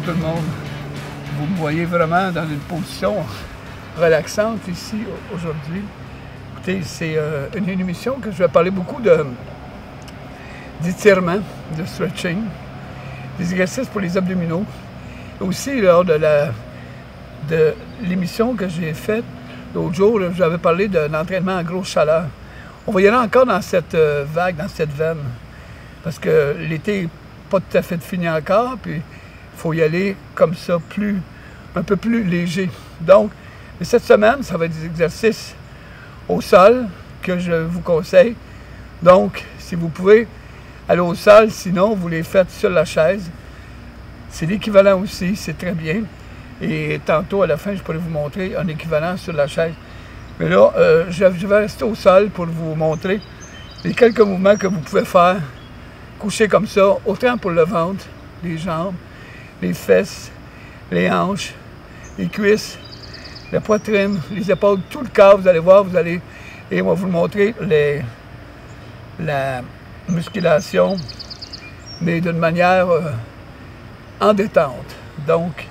tout le monde. Vous me voyez vraiment dans une position relaxante ici aujourd'hui. Écoutez, c'est une émission que je vais parler beaucoup d'étirement, de stretching, des exercices pour les abdominaux. Aussi, lors de l'émission que j'ai faite l'autre jour, je vous avais parlé d'un entraînement à grosse chaleur. On va y aller encore dans cette vague, dans cette veine, parce que l'été n'est pas tout à fait fini encore, puis il faut y aller comme ça, un peu plus léger. Donc, cette semaine, ça va être des exercices au sol que je vous conseille. Donc, si vous pouvez aller au sol, sinon, vous les faites sur la chaise. C'est l'équivalent aussi, c'est très bien. Et tantôt, à la fin, je pourrais vous montrer un équivalent sur la chaise. Mais là, je vais rester au sol pour vous montrer les quelques mouvements que vous pouvez faire, coucher comme ça, autant pour le ventre, les jambes, les fesses, les hanches, les cuisses, la poitrine, les épaules, tout le corps, vous allez voir, et on va vous montrer la musculation, mais d'une manière en détente. Donc,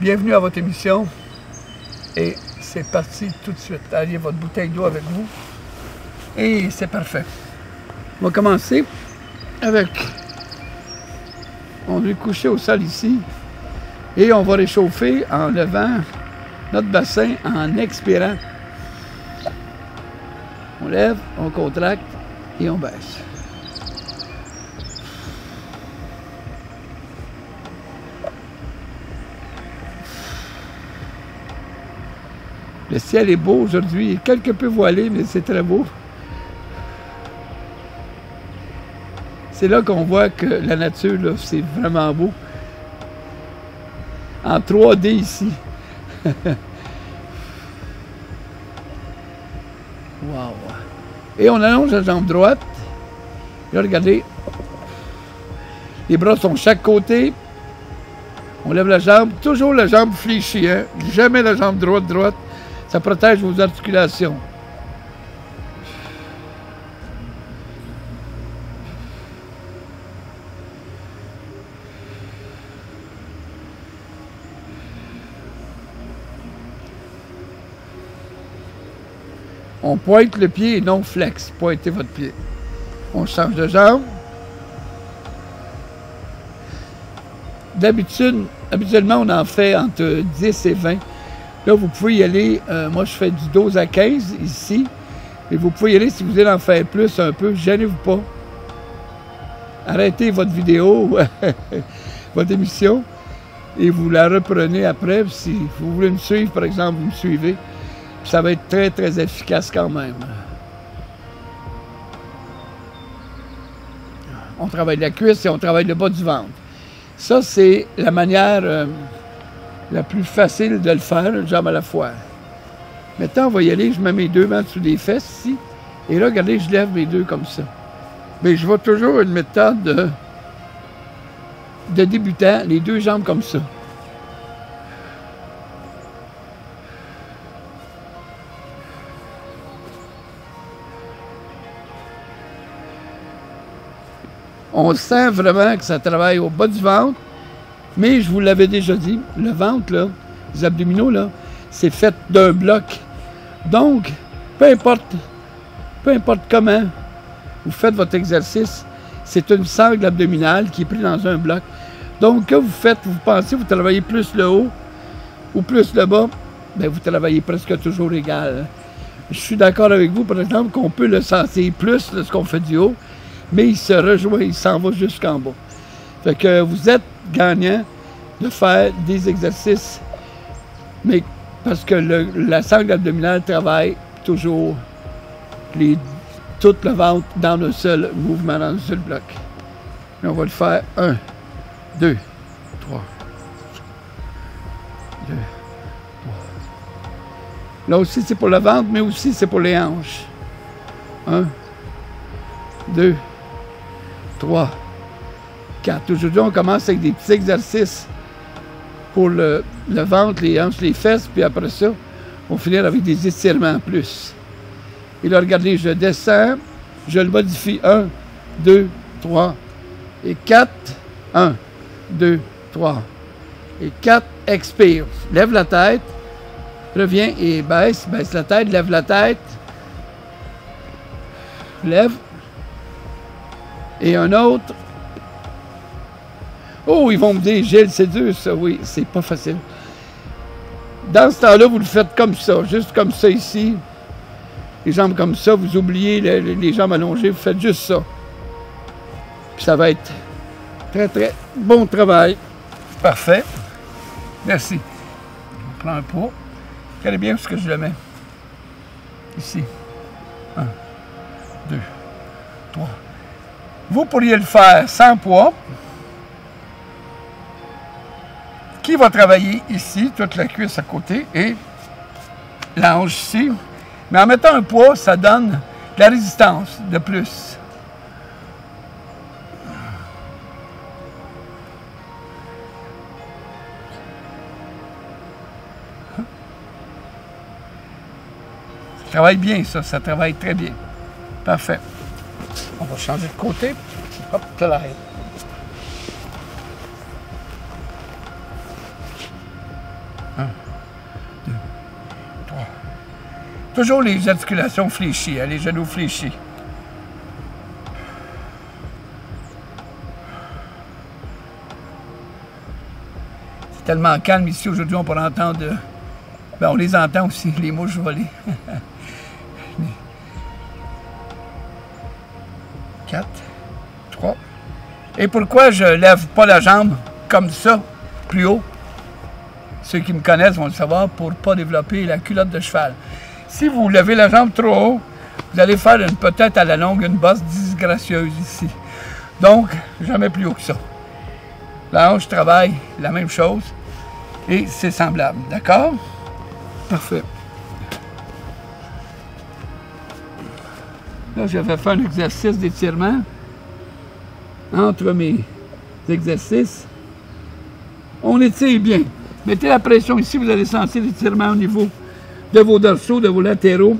bienvenue à votre émission, et c'est parti tout de suite. Ayez votre bouteille d'eau avec vous, et c'est parfait. On va commencer avec, on va coucher au sol ici, et on va réchauffer en levant notre bassin en expirant. On lève, on contracte et on baisse. Le ciel est beau aujourd'hui, quelque peu voilé, mais c'est très beau. C'est là qu'on voit que la nature, là, c'est vraiment beau. En 3D ici. Wow. Et on allonge la jambe droite. Là, regardez. Les bras sont de chaque côté. On lève la jambe. Toujours la jambe fléchie. Hein? Jamais la jambe droite. Ça protège vos articulations. On pointe le pied et non flex. Pointez votre pied. On change de jambe. Habituellement, on en fait entre 10 et 20. Là, vous pouvez y aller. Moi, je fais du 12 à 15 ici. Et vous pouvez y aller si vous voulez en faire plus un peu. Gênez-vous pas. Arrêtez votre vidéo, votre émission, et vous la reprenez après. Si vous voulez me suivre, par exemple, vous me suivez. Ça va être très, très efficace quand même. On travaille la cuisse et on travaille le bas du ventre. Ça, c'est la manière la plus facile de le faire, une jambe à la fois. Maintenant, on va y aller. Je mets mes deux mains sous les fesses ici. Et là, regardez, je lève mes deux comme ça. Mais je vois toujours une méthode de débutant, les deux jambes comme ça. On sent vraiment que ça travaille au bas du ventre, mais je vous l'avais déjà dit, le ventre, là, les abdominaux, là, c'est fait d'un bloc. Donc, peu importe comment vous faites votre exercice, c'est une sangle abdominale qui est prise dans un bloc. Donc, quand vous pensez, vous travaillez plus le haut ou plus le bas, bien, vous travaillez presque toujours égal. Je suis d'accord avec vous, par exemple, qu'on peut le sentir plus lorsqu'on fait du haut, mais il se rejoint, il s'en va jusqu'en bas. Fait que vous êtes gagnant de faire des exercices, mais parce que la sangle abdominale travaille toujours tout le ventre dans un seul mouvement, dans un seul bloc. Et on va le faire 1, 2, 3, 2, 3. Là aussi, c'est pour le ventre, mais aussi c'est pour les hanches. 1, 2, 3, 4. Aujourd'hui, on commence avec des petits exercices pour le ventre, les hanches, les fesses, puis après ça, on va finir avec des étirements en plus. Et là, regardez, je descends, je le modifie. 1, 2, 3 et 4. 1, 2, 3, Et 4, expire. Lève la tête. Reviens et baisse. Baisse la tête, lève la tête. Lève. Et un autre. Oh, ils vont me dire, Gilles, c'est dur ça. Oui, c'est pas facile. Dans ce temps-là, vous le faites comme ça. Juste comme ça ici. Les jambes comme ça. Vous oubliez les jambes allongées. Vous faites juste ça. Puis ça va être très, très bon travail. Parfait. Merci. On prend un pot. Regardez bien où est-ce que je le mets. Ici. 1, 2, 3. Vous pourriez le faire sans poids. Qui va travailler ici, toute la cuisse à côté et la hanche ici. Mais en mettant un poids, ça donne de la résistance de plus. Ça travaille bien, ça travaille très bien. Parfait. On va changer de côté. Hop, là l'arrête. Toujours les articulations fléchies, hein, les genoux fléchis. C'est tellement calme ici aujourd'hui, on peut entendre... Ben, on les entend aussi, les mouches voler. 4, 3. Et pourquoi je lève pas la jambe comme ça, plus haut? Ceux qui me connaissent vont le savoir, pour ne pas développer la culotte de cheval. Si vous levez la jambe trop haut, vous allez faire peut-être à la longue une bosse disgracieuse ici. Donc, jamais plus haut que ça. La hanche travaille la même chose et c'est semblable. D'accord? Parfait. Là, j'avais fait un exercice d'étirement entre mes exercices. On étire bien. Mettez la pression ici, vous allez sentir l'étirement au niveau de vos dorsaux, de vos latéraux.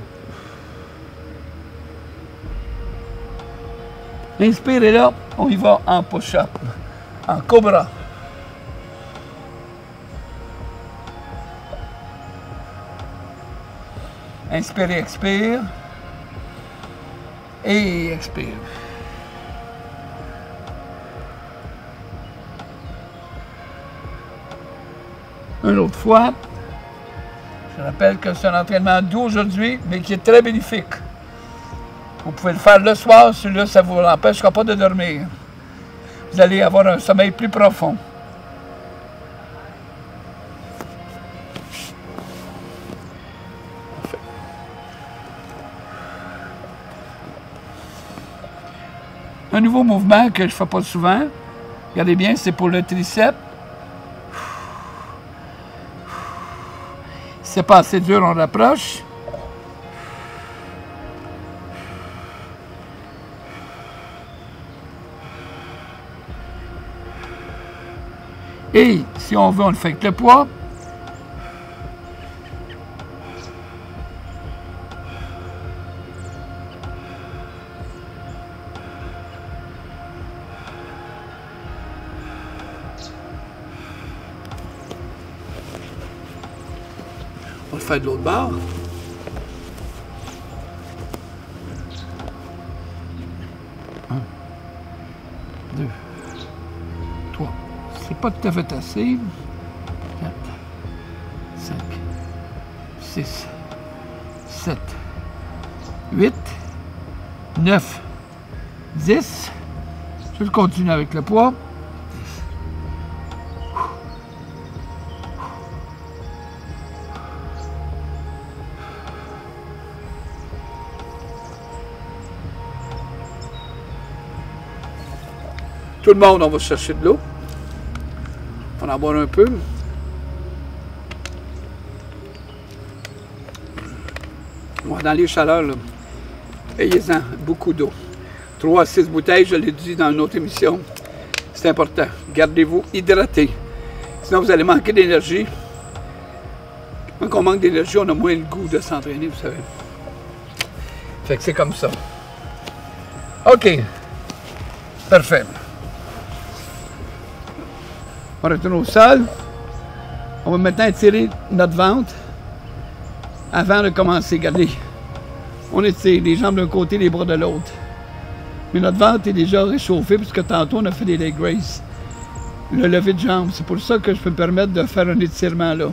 Inspirez là, on y va en push-up, en cobra. Inspirez, expire. Et expire. Une autre fois. Je rappelle que c'est un entraînement doux aujourd'hui, mais qui est très bénéfique. Vous pouvez le faire le soir, celui-là, ça ne vous empêchera pas de dormir. Vous allez avoir un sommeil plus profond. Un nouveau mouvement que je ne fais pas souvent. Regardez bien, c'est pour le triceps. Si c'est pas assez dur, on rapproche. Et si on veut, on le fait avec le poids. On le fait de l'autre bord. Un, 2, 3. C'est pas tout à fait assez. 4, 5, 6, 7, 8, 9, 10. Je vais continuer avec le poids. Tout le monde, on va chercher de l'eau. On va en boire un peu. Dans les chaleurs, là, ayez-en beaucoup d'eau. 3 à 6 bouteilles, je l'ai dit dans une autre émission. C'est important. Gardez-vous hydratés. Sinon, vous allez manquer d'énergie. Quand on manque d'énergie, on a moins le goût de s'entraîner, vous savez. Fait que c'est comme ça. OK. Parfait. On retourne au sol. On va maintenant étirer notre ventre avant de commencer. Regardez, on étire les jambes d'un côté, les bras de l'autre. Mais notre ventre est déjà réchauffé puisque tantôt on a fait des leg raises. Le lever de jambes, c'est pour ça que je peux me permettre de faire un étirement là.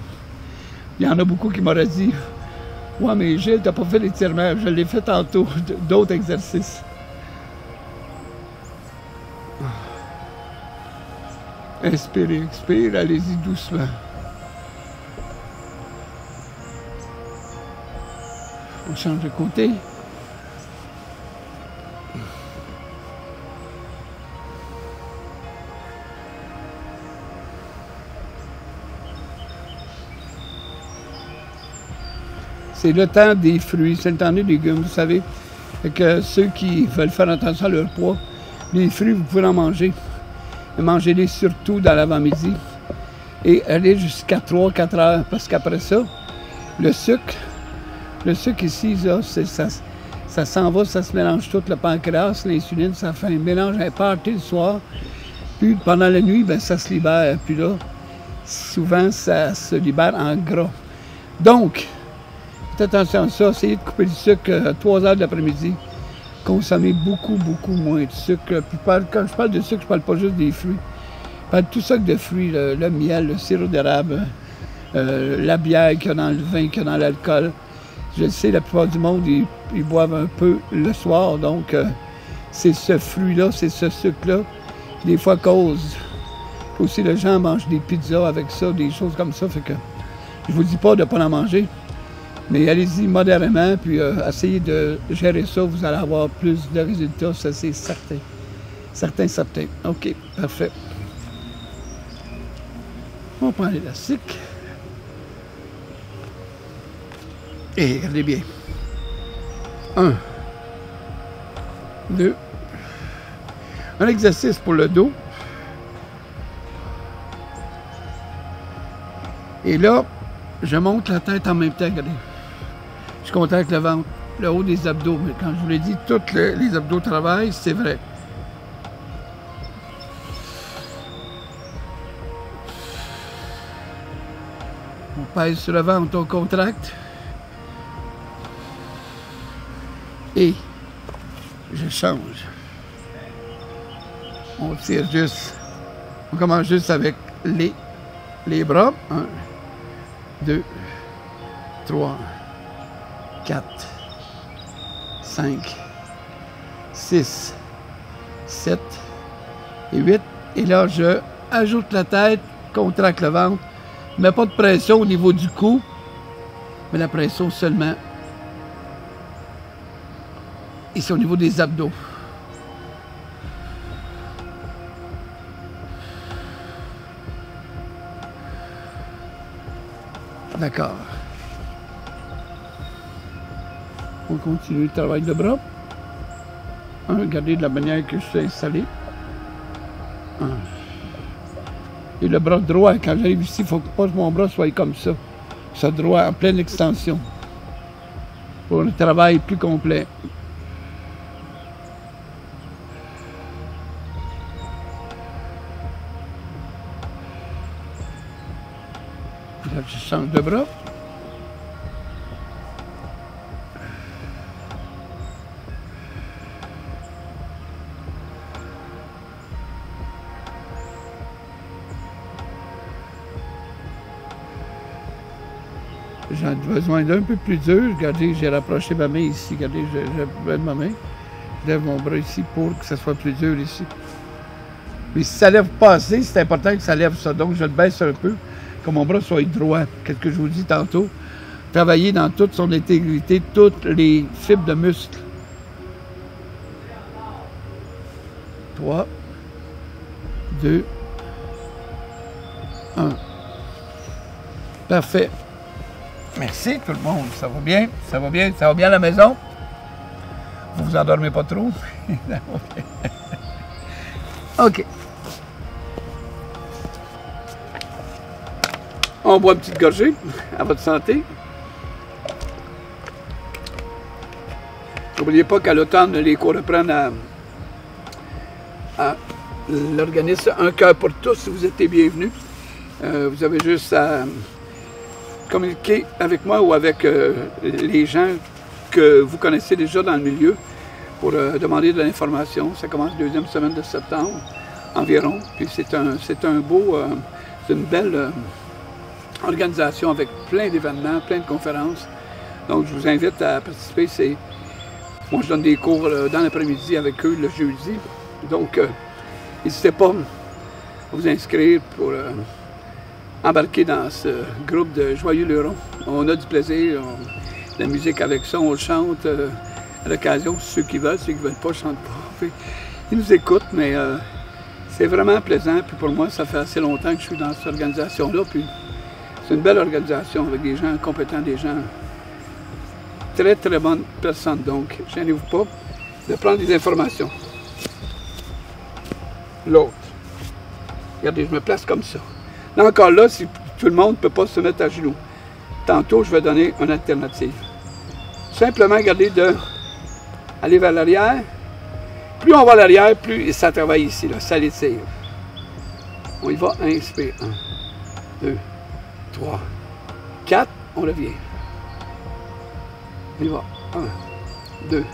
Il y en a beaucoup qui m'auraient dit « Ouais, mais Gilles, t'as pas fait l'étirement. » Je l'ai fait tantôt, d'autres exercices. Inspirez, expire, allez-y doucement. On change de côté. C'est le temps des fruits, c'est le temps des légumes, vous savez. Fait que ceux qui veulent faire attention à leur poids, les fruits, vous pouvez en manger. Mangez-les surtout dans l'avant-midi. Et allez jusqu'à 3-4 heures, parce qu'après ça, le sucre ici, ça s'en va, ça se mélange tout, le pancréas, l'insuline, ça fait un mélange, un party le soir. Puis pendant la nuit, ben, ça se libère. Puis là, souvent, ça se libère en gras. Donc, faites attention à ça, essayez de couper le sucre à 3 heures de l'après-midi. Consommez beaucoup moins de sucre. Puis quand je parle de sucre, je parle pas juste des fruits. Je parle de tout ça que de fruits, le miel, le sirop d'érable, la bière qu'il y a dans le vin, qu'il y a dans l'alcool. Je sais, la plupart du monde, ils boivent un peu le soir. Donc, c'est ce fruit-là, c'est ce sucre-là, qui des fois cause. Aussi, les gens mangent des pizzas avec ça, des choses comme ça. Fait que je vous dis pas de ne pas en manger. Mais allez-y modérément, puis essayez de gérer ça, vous allez avoir plus de résultats, ça c'est certain. Certain. OK, parfait. On prend l'élastique. Et regardez bien. 1, 2. Un exercice pour le dos. Et là, je monte la tête en même temps, regardez. Je contracte le ventre, le haut des abdos. Mais quand je vous l'ai dit, tous les abdos travaillent, c'est vrai. On pèse sur le ventre, on contracte. Et je change. On tire juste. On commence juste avec les bras. 1, 2, 3, 4, 5, 6, 7 et 8. Et là, je ajoute la tête, contracte le ventre. Mais pas de pression au niveau du cou, mais la pression seulement ici au niveau des abdos. D'accord. On continue le travail de bras. Regardez de la manière que je suis installé. Et le bras droit, quand j'arrive ici, il ne faut pas que mon bras soit comme ça. Ça droit en pleine extension. Pour un travail plus complet. Là, je change de bras. J'ai besoin d'un peu plus dur. Regardez, j'ai rapproché ma main ici. Regardez, je lève ma main. Je lève mon bras ici pour que ça soit plus dur ici. Mais si ça lève pas assez, c'est important que ça lève ça. Donc, je le baisse un peu, que mon bras soit droit. Qu'est-ce que je vous dis tantôt? Travailler dans toute son intégrité, toutes les fibres de muscles. 3, 2, 1. Parfait. Merci tout le monde. Ça va bien? Ça va bien? Ça va bien à la maison? Vous vous endormez pas trop? OK. On boit une petite gorgée à votre santé. N'oubliez pas qu'à l'automne, les cours reprennent à l'organisme Un cœur pour tous. Vous êtes les bienvenus. Vous avez juste à communiquer avec moi ou avec les gens que vous connaissez déjà dans le milieu pour demander de l'information. Ça commence deuxième semaine de septembre environ. Puis c'est une belle organisation avec plein d'événements, plein de conférences. Donc je vous invite à participer. Moi je donne des cours dans l'après-midi avec eux le jeudi. Donc n'hésitez pas à vous inscrire pour embarquer dans ce groupe de Joyeux Lurons. On a du plaisir, la musique avec ça, on le chante à l'occasion, ceux qui veulent pas, chantent pas. Ils nous écoutent, mais c'est vraiment plaisant. Puis pour moi, ça fait assez longtemps que je suis dans cette organisation-là. Puis c'est une belle organisation avec des gens compétents, des gens très très bonnes personnes. Donc, gênez-vous pas de prendre des informations. L'autre. Regardez, je me place comme ça. Là encore là, si tout le monde ne peut pas se mettre à genoux. Tantôt, je vais donner une alternative. Simplement, regardez, aller vers l'arrière. Plus on va à l'arrière, plus ça travaille ici, là, ça l'étire. On y va, inspire. 1, 2, 3, 4, on revient. On y va. 1, 2,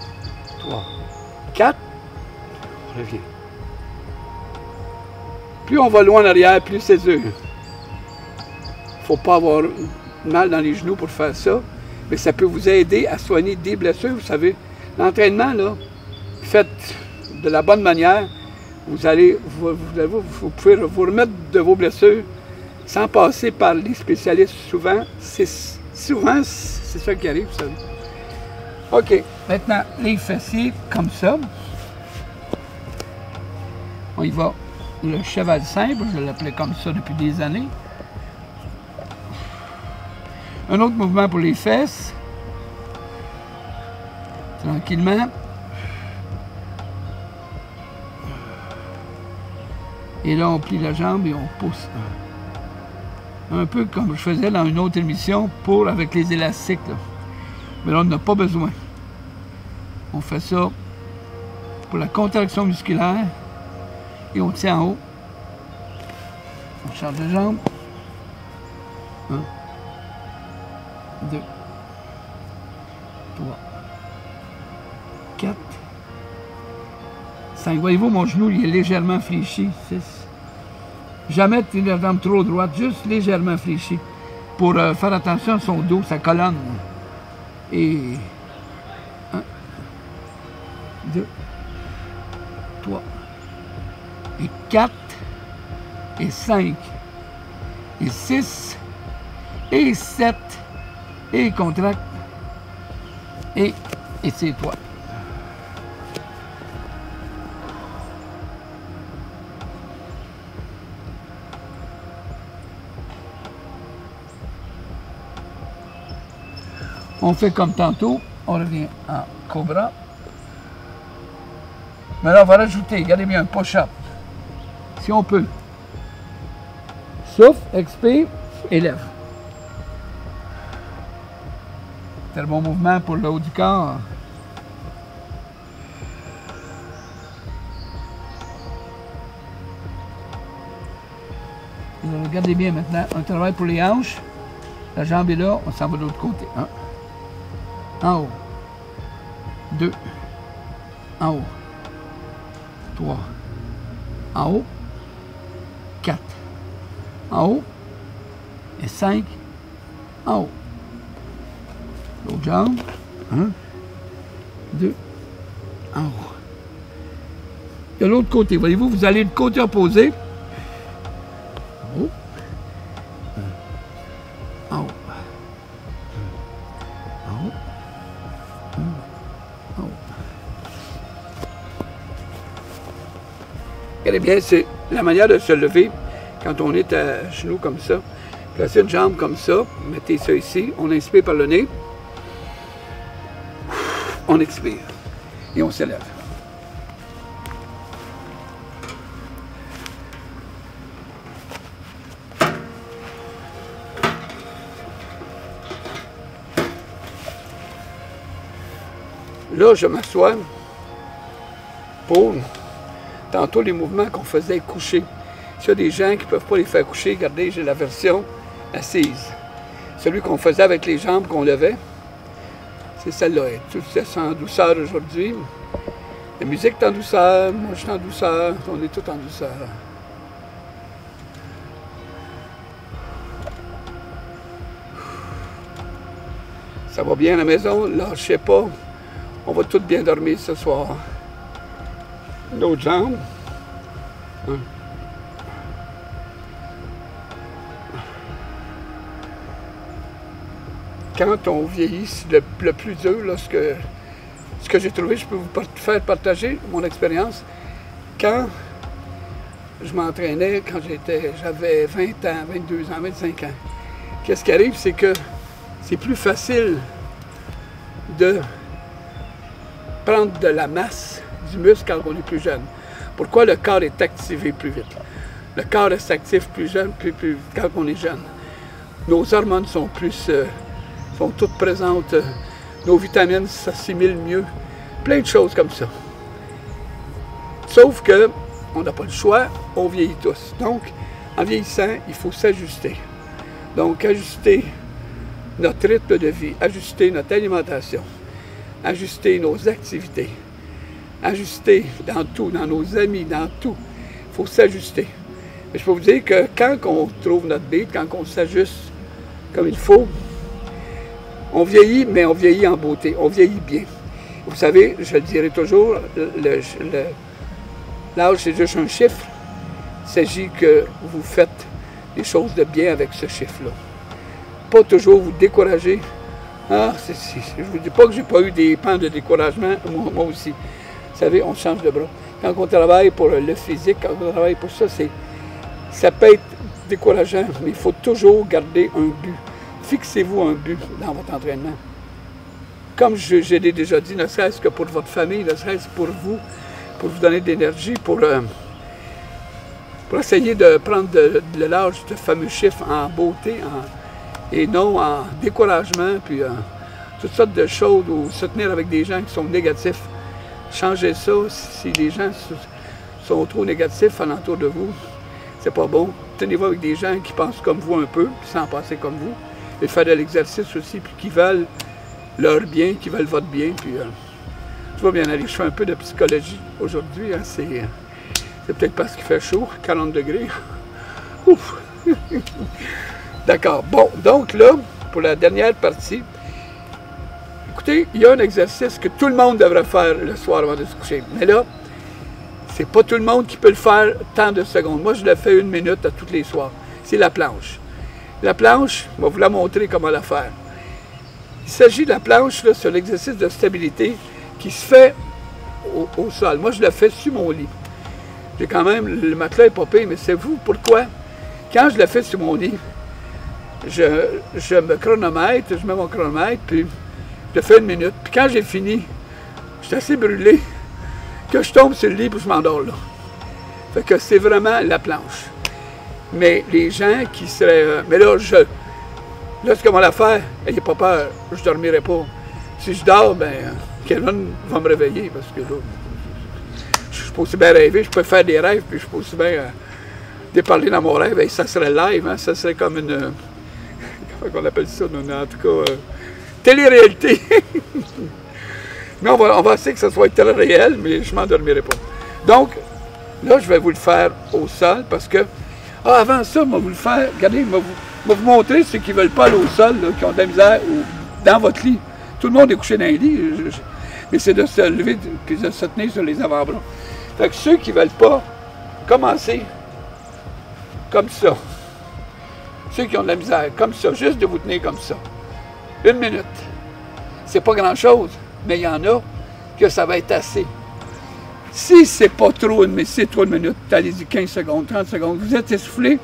3, 4, on revient. Plus on va loin en arrière, plus c'est dur. Il ne faut pas avoir mal dans les genoux pour faire ça, mais ça peut vous aider à soigner des blessures. Vous savez, l'entraînement, là, faites de la bonne manière, vous pouvez vous remettre de vos blessures sans passer par les spécialistes. Souvent, c'est ça qui arrive, vous savez. OK. Maintenant, les fessiers, comme ça. On y va. Le cheval simple, je l'appelais comme ça depuis des années. Un autre mouvement pour les fesses. Tranquillement. Et là, on plie la jambe et on pousse. Un peu comme je faisais dans une autre émission avec les élastiques. Là. Mais là, on n'a pas besoin. On fait ça pour la contraction musculaire. Et on tient en haut. On change de jambe. 1, 2, 3, 4, 5. Voyez-vous, mon genou il est légèrement fléchi. 6. Jamais tenir la jambe trop droite, juste légèrement fléchi. Pour faire attention à son dos, sa colonne. Et 1, 2, 3. Et 4, et 5, et 6, et 7, et contracte, et c'est toi. On fait comme tantôt, on revient en cobra. Mais là, on va rajouter, regardez bien, un push-up. Si on peut. Souffle, expire, élève. C'est un bon mouvement pour le haut du corps. Regardez bien maintenant, on travaille pour les hanches. La jambe est là, on s'en va de l'autre côté. 1. En haut. 2. En haut. 3. En haut. 4. En haut. Et 5. En haut. L'autre jambe. 1. 2. En haut. De l'autre côté, voyez-vous, vous allez du côté opposé. En haut. En haut. En haut. En haut. Regardez bien, c'est la manière de se lever quand on est à genoux comme ça. Placez une jambe comme ça, mettez ça ici, on inspire par le nez, on expire et on s'élève. Là, je m'assois pour tantôt les mouvements qu'on faisait coucher. S'il y a des gens qui ne peuvent pas les faire coucher, regardez, j'ai la version assise. Celui qu'on faisait avec les jambes qu'on levait, c'est celle-là. Tout ça en douceur aujourd'hui. La musique est en douceur, moi je suis en douceur, on est tous en douceur. Ça va bien à la maison, lâchez pas. On va tous bien dormir ce soir. L'autre jambe. Quand on vieillit, c'est le plus dur, là, ce que j'ai trouvé, je peux vous faire partager mon expérience. Quand je m'entraînais, quand j'avais 20 ans, 22 ans, 25 ans, qu'est-ce qui arrive, c'est que c'est plus facile de prendre de la masse du muscle quand on est plus jeune. Pourquoi le corps est activé plus vite? Le corps s'active plus jeune, plus quand on est jeune. Nos hormones sont toutes présentes, nos vitamines s'assimilent mieux, plein de choses comme ça. Sauf que on n'a pas le choix, on vieillit tous. Donc, en vieillissant, il faut s'ajuster. Donc, ajuster notre rythme de vie, ajuster notre alimentation, ajuster nos activités, ajuster dans tout, dans nos amis, dans tout. Il faut s'ajuster. Je peux vous dire que quand on trouve notre beat, quand on s'ajuste comme il faut, on vieillit, mais on vieillit en beauté, on vieillit bien. Vous savez, je le dirai toujours, l'âge c'est juste un chiffre. Il s'agit que vous faites des choses de bien avec ce chiffre-là. Pas toujours vous décourager. Ah, je ne vous dis pas que j'ai pas eu des pans de découragement, moi aussi. Vous savez, on change de bras. Quand on travaille pour le physique, quand on travaille pour ça, ça peut être décourageant, mais il faut toujours garder un but. Fixez-vous un but dans votre entraînement. Comme je l'ai déjà dit, ne serait-ce que pour votre famille, ne serait-ce pour vous donner de l'énergie, pour essayer de prendre de l'âge de fameux chiffre en beauté et non en découragement, puis toutes sortes de choses, ou se tenir avec des gens qui sont négatifs. Changez ça. Si les gens sont trop négatifs alentour de vous, c'est pas bon. Tenez-vous avec des gens qui pensent comme vous un peu, sans penser comme vous. Et faire de l'exercice aussi, puis qui veulent leur bien, qui veulent votre bien. Puis, je vais bien aller. Je fais un peu de psychologie aujourd'hui. Hein, c'est peut-être parce qu'il fait chaud, 40 degrés. Ouf! D'accord. Bon, donc là, pour la dernière partie, écoutez, il y a un exercice que tout le monde devrait faire le soir avant de se coucher. Mais là, c'est pas tout le monde qui peut le faire tant de secondes. Moi, je le fais 1 minute à tous les soirs. C'est la planche. La planche, je vais vous la montrer comment la faire. Il s'agit de la planche, là, sur l'exercice de stabilité qui se fait au sol. Moi, je le fais sur mon lit. J'ai quand même, le matelas est pas pire, mais c'est vous pourquoi? Quand je le fais sur mon lit, je me chronomètre, je mets mon chronomètre, puis je le fais 1 minute. Puis quand j'ai fini, je suis assez brûlé que je tombe sur le lit et je m'endors là. Fait que c'est vraiment la planche. Mais les gens qui seraient... mais là, ce qu'on va la faire, n'ayez pas peur, je ne dormirai pas. Si je dors, ben Kevin va me réveiller, parce que là, je peux aussi bien rêver, je peux faire des rêves, puis je peux aussi bien déparler dans mon rêve, et ça serait live, hein, ça serait comme une... comment on appelle ça, en tout cas, télé-réalité. Mais on va essayer que ça soit télé-réel, mais je ne m'endormirai pas. Donc, là, je vais vous le faire au sol, parce que... Ah, avant ça, je vais vous le faire. Regardez, je vais vous montrer ceux qui ne veulent pas aller au sol, là, qui ont de la misère dans votre lit. Tout le monde est couché dans les lits, mais c'est de se lever et de se tenir sur les avant-bras. Fait que ceux qui ne veulent pas, commencez comme ça. Ceux qui ont de la misère, comme ça, juste de vous tenir comme ça. 1 minute. C'est pas grand-chose, mais il y en a que ça va être assez. Si c'est pas trop, mais c'est trop de minutes, allez-y 15 secondes, 30 secondes, vous êtes essoufflé,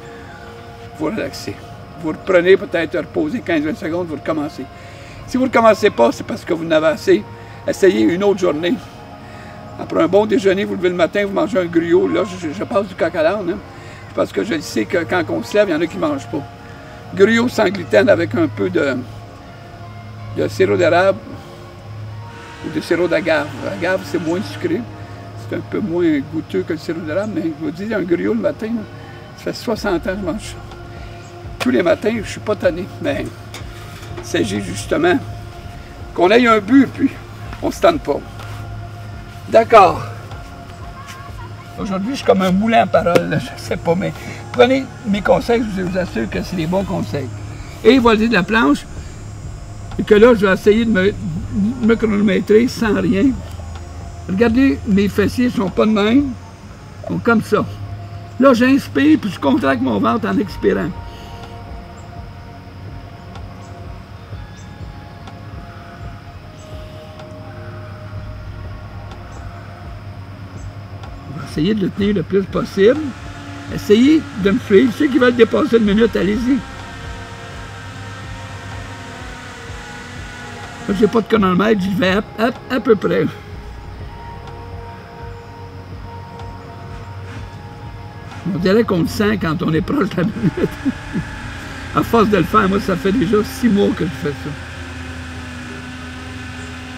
vous relaxez. Vous reprenez peut-être reposer 15-20 secondes, vous recommencez. Si vous ne recommencez pas, c'est parce que vous n'avez assez. Essayez une autre journée. Après un bon déjeuner, vous levez le matin, vous mangez un gruau. Là, je passe du coq à l'âne, hein, parce que je sais que quand on se lève, il y en a qui ne mangent pas. Gruau sans gluten avec un peu de sirop d'érable ou de sirop d'agave. L'agave, c'est moins sucré. C'est un peu moins goûteux que le sirop d'érable, mais je vous dis, un gruau le matin, Ça fait 60 ans que je mange ça. Tous les matins, je ne suis pas tanné. Mais il s'agit justement qu'on ait un but, puis on ne se tente pas. D'accord. Aujourd'hui, je suis comme un moulin à parole, là, je ne sais pas, mais prenez mes conseils, je vous assure que c'est des bons conseils. Et voici de la planche, et que là, je vais essayer de me chronométrer sans rien. Regardez, mes fessiers ne sont pas de même, ils sont comme ça. Là, j'inspire, puis je contracte mon ventre en expirant. Essayez de le tenir le plus possible. Essayez de me suivre. Ceux qui veulent dépasser une minute, allez-y. Je n'ai pas de chronomètre, j'y vais à peu près. On dirait qu'on le sent quand on est proche de la minute. À force de le faire, moi, ça fait déjà 6 mois que je fais ça.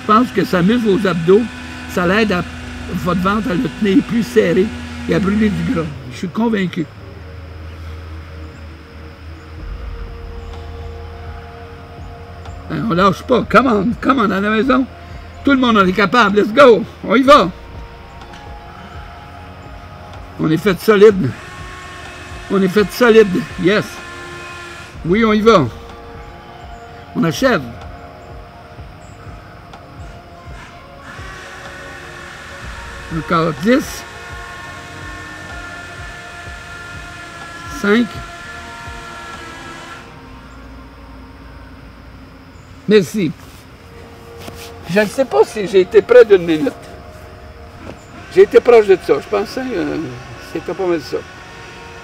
Je pense que ça muscle vos abdos, ça l'aide à votre ventre à le tenir plus serré et à brûler du gras. Je suis convaincu. On lâche pas. Come on, à la maison. Tout le monde en est capable. Let's go. On y va. On est fait solide. On est fait solide. Yes. Oui, on y va. On achève. Encore 10. 5. Merci. Je ne sais pas si j'ai été près d'une minute. J'ai été proche de ça. Je pensais que c'était pas mal ça.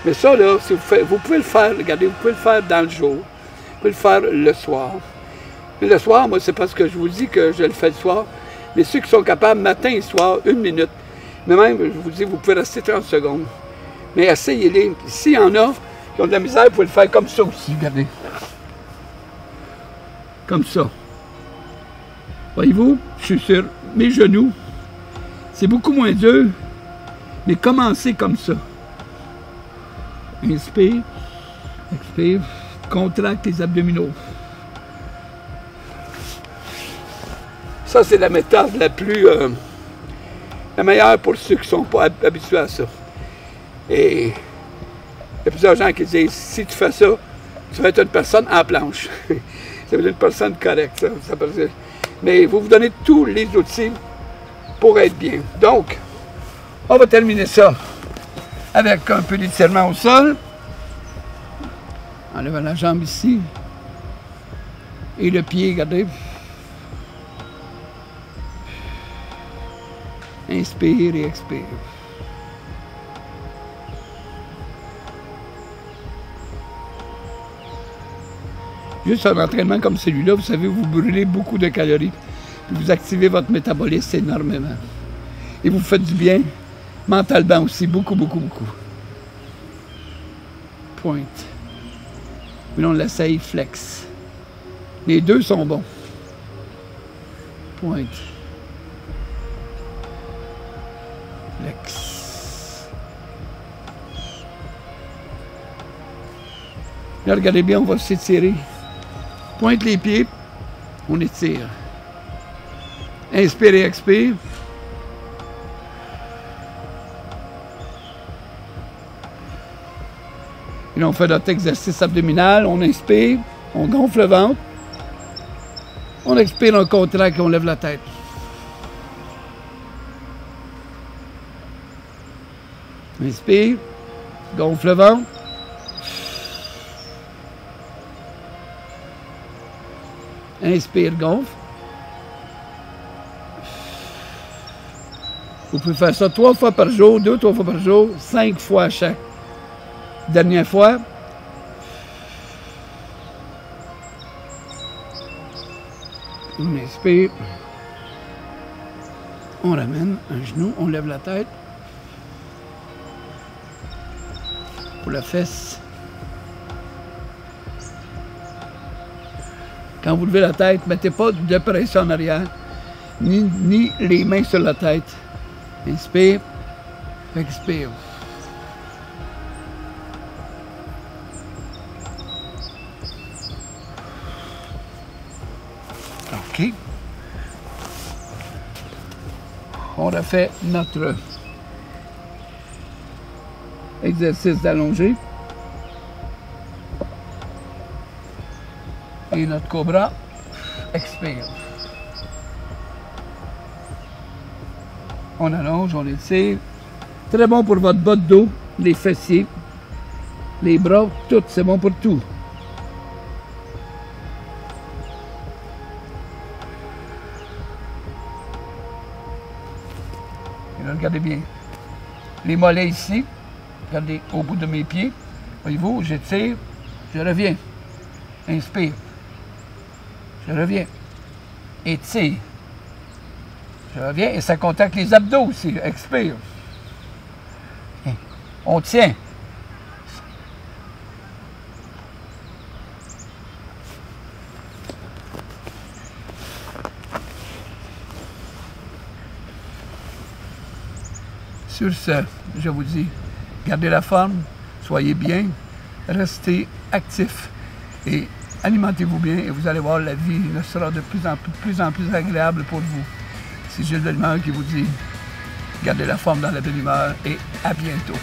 Mais ça, là, si vous pouvez le faire, regardez, vous pouvez le faire dans le jour. Vous pouvez le faire le soir. Mais le soir, moi, c'est parce que je vous dis que je le fais le soir. Mais ceux qui sont capables, matin et soir, 1 minute. Mais même, je vous dis, vous pouvez rester 30 secondes. Mais essayez-les. S'il y en a qui ont de la misère, vous pouvez le faire comme ça aussi, regardez. Comme ça. Voyez-vous, je suis sur mes genoux. C'est beaucoup moins dur, mais commencez comme ça. Inspire, expire, contracte les abdominaux. Ça, c'est la méthode la meilleure pour ceux qui ne sont pas habitués à ça. Et il y a plusieurs gens qui disent, si tu fais ça, tu vas être une personne en planche. Ça veut dire une personne correcte, ça peut dire. Mais vous vous donnez tous les outils pour être bien. Donc, on va terminer ça avec un peu d'étirement au sol. En levant la jambe ici. Et le pied, regardez. Inspire et expire. Juste un entraînement comme celui-là, vous savez, vous brûlez beaucoup de calories. Puis vous activez votre métabolisme énormément. Et vous faites du bien mentalement aussi, beaucoup, beaucoup, beaucoup. Pointe. Puis là, on l'essaye, flex. Les deux sont bons. Pointe. Flex. Là, regardez bien, on va s'étirer. Pointe les pieds, on étire. Inspire et expire. Et là, on fait notre exercice abdominal. On inspire, on gonfle le ventre. On expire, on contracte et on lève la tête. Inspire, gonfle le ventre. Inspire, gonfle. Vous pouvez faire ça 3 fois par jour, 2 ou 3 fois par jour, 5 fois à chaque. Dernière fois. On inspire. On ramène un genou, on lève la tête. Pour la fesse. Quand vous levez la tête, ne mettez pas de pression en arrière, ni les mains sur la tête. Inspire, expire. OK. On refait notre exercice d'allonger. Et notre cobra expire. On allonge, on étire. Très bon pour votre bas de dos, les fessiers, les bras, tout, c'est bon pour tout. Et là, regardez bien. Les mollets ici, regardez au bout de mes pieds. Voyez-vous, j'étire, je reviens. Inspire. Je reviens. Étire. Je reviens et ça contacte les abdos aussi. Expire. On tient. Sur ce, je vous dis, gardez la forme, soyez bien, restez actifs et alimentez-vous bien et vous allez voir, la vie sera de plus en plus agréable pour vous. C'est Gilles Bellemare qui vous dit, gardez la forme dans la belle humeur et à bientôt.